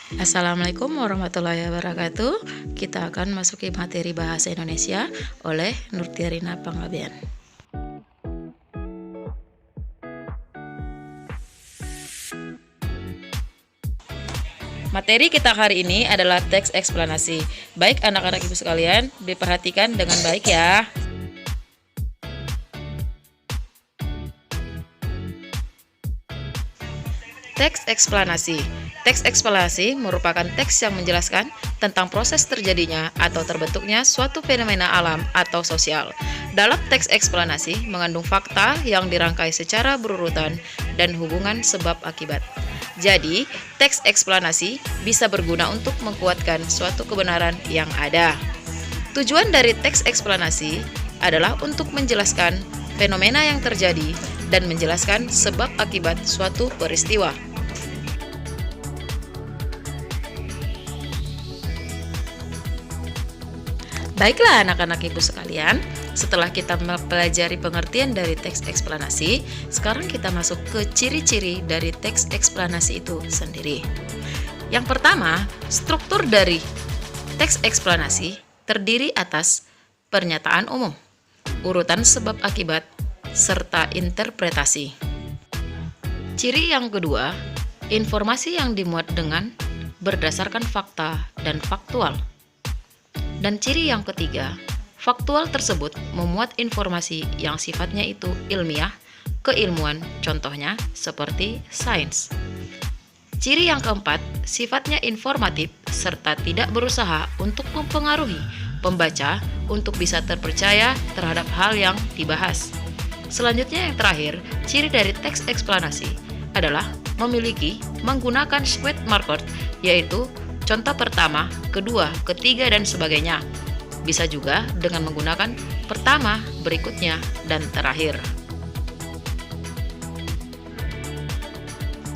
Assalamualaikum warahmatullahi wabarakatuh. Kita akan masuki materi bahasa Indonesia oleh Nurtiarina Panggabean. Materi kita hari ini adalah teks eksplanasi. Baik anak-anak ibu sekalian, diperhatikan dengan baik ya. Teks eksplanasi. Teks eksplanasi merupakan teks yang menjelaskan tentang proses terjadinya atau terbentuknya suatu fenomena alam atau sosial. Dalam teks eksplanasi mengandung fakta yang dirangkai secara berurutan dan hubungan sebab akibat. Jadi, teks eksplanasi bisa berguna untuk menguatkan suatu kebenaran yang ada. Tujuan dari teks eksplanasi adalah untuk menjelaskan fenomena yang terjadi dan menjelaskan sebab akibat suatu peristiwa. Baiklah anak-anak ibu sekalian, setelah kita mempelajari pengertian dari teks eksplanasi, sekarang kita masuk ke ciri-ciri dari teks eksplanasi itu sendiri. Yang pertama, struktur dari teks eksplanasi terdiri atas pernyataan umum, urutan sebab akibat, serta interpretasi. Ciri yang kedua, informasi yang dimuat dengan berdasarkan fakta dan faktual. Dan ciri yang ketiga, faktual tersebut memuat informasi yang sifatnya itu ilmiah, keilmuan, contohnya seperti sains. Ciri yang keempat, sifatnya informatif serta tidak berusaha untuk mempengaruhi pembaca untuk bisa terpercaya terhadap hal yang dibahas. Selanjutnya yang terakhir, ciri dari teks eksplanasi adalah menggunakan square marker, yaitu contoh pertama, kedua, ketiga, dan sebagainya. Bisa juga dengan menggunakan pertama, berikutnya, dan terakhir.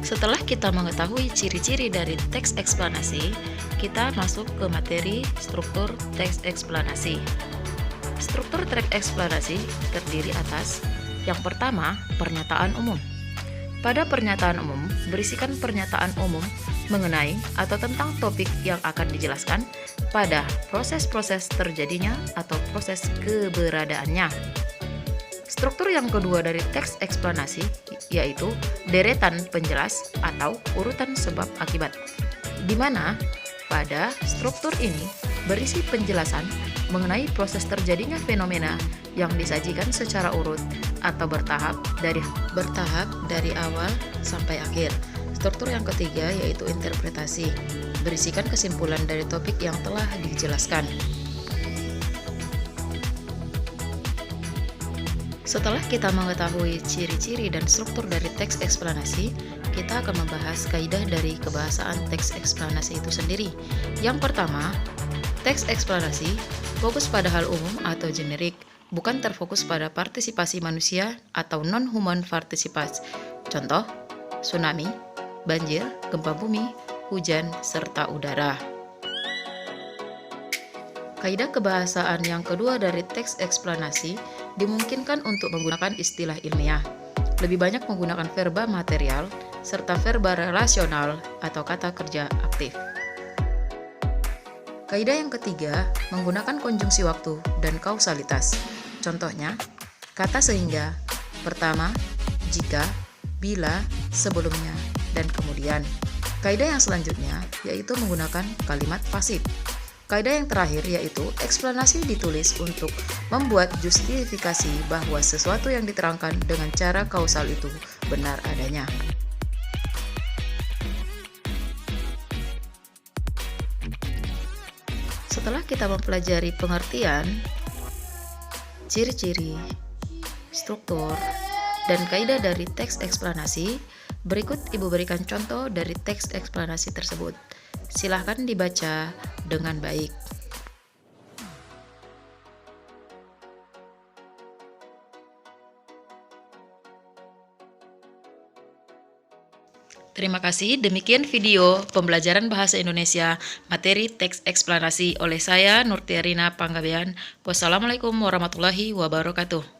Setelah kita mengetahui ciri-ciri dari teks eksplanasi, kita masuk ke materi struktur teks eksplanasi. Struktur teks eksplanasi terdiri atas yang pertama, pernyataan umum. Pada pernyataan umum, berisikan pernyataan umum mengenai atau tentang topik yang akan dijelaskan pada proses-proses terjadinya atau proses keberadaannya. Struktur yang kedua dari teks eksplanasi yaitu deretan penjelas atau urutan sebab akibat, di mana pada struktur ini berisi penjelasan mengenai proses terjadinya fenomena yang disajikan secara urut atau bertahap dari awal sampai akhir. Struktur yang ketiga yaitu interpretasi, berisikan kesimpulan dari topik yang telah dijelaskan. Setelah kita mengetahui ciri-ciri dan struktur dari teks eksplanasi, kita akan membahas kaidah dari kebahasaan teks eksplanasi itu sendiri. Yang pertama, teks eksplanasi fokus pada hal umum atau generik, bukan terfokus pada partisipasi manusia atau non-human participants. Contoh, tsunami, banjir, gempa bumi, hujan, serta udara. Kaidah kebahasaan yang kedua dari teks eksplanasi dimungkinkan untuk menggunakan istilah ilmiah. Lebih banyak menggunakan verba material serta verba relasional atau kata kerja aktif. Kaidah yang ketiga menggunakan konjungsi waktu dan kausalitas. Contohnya, kata sehingga, pertama, jika, bila, sebelumnya, dan kemudian. Kaidah yang selanjutnya yaitu menggunakan kalimat pasif. Kaidah yang terakhir yaitu eksplanasi ditulis untuk membuat justifikasi bahwa sesuatu yang diterangkan dengan cara kausal itu benar adanya. Setelah kita mempelajari pengertian, ciri-ciri, struktur, dan kaidah dari teks eksplanasi, berikut Ibu berikan contoh dari teks eksplanasi tersebut. Silahkan dibaca dengan baik. Terima kasih, demikian video pembelajaran bahasa Indonesia materi teks eksplanasi oleh saya Nurtiarina Panggabean. Wassalamualaikum warahmatullahi wabarakatuh.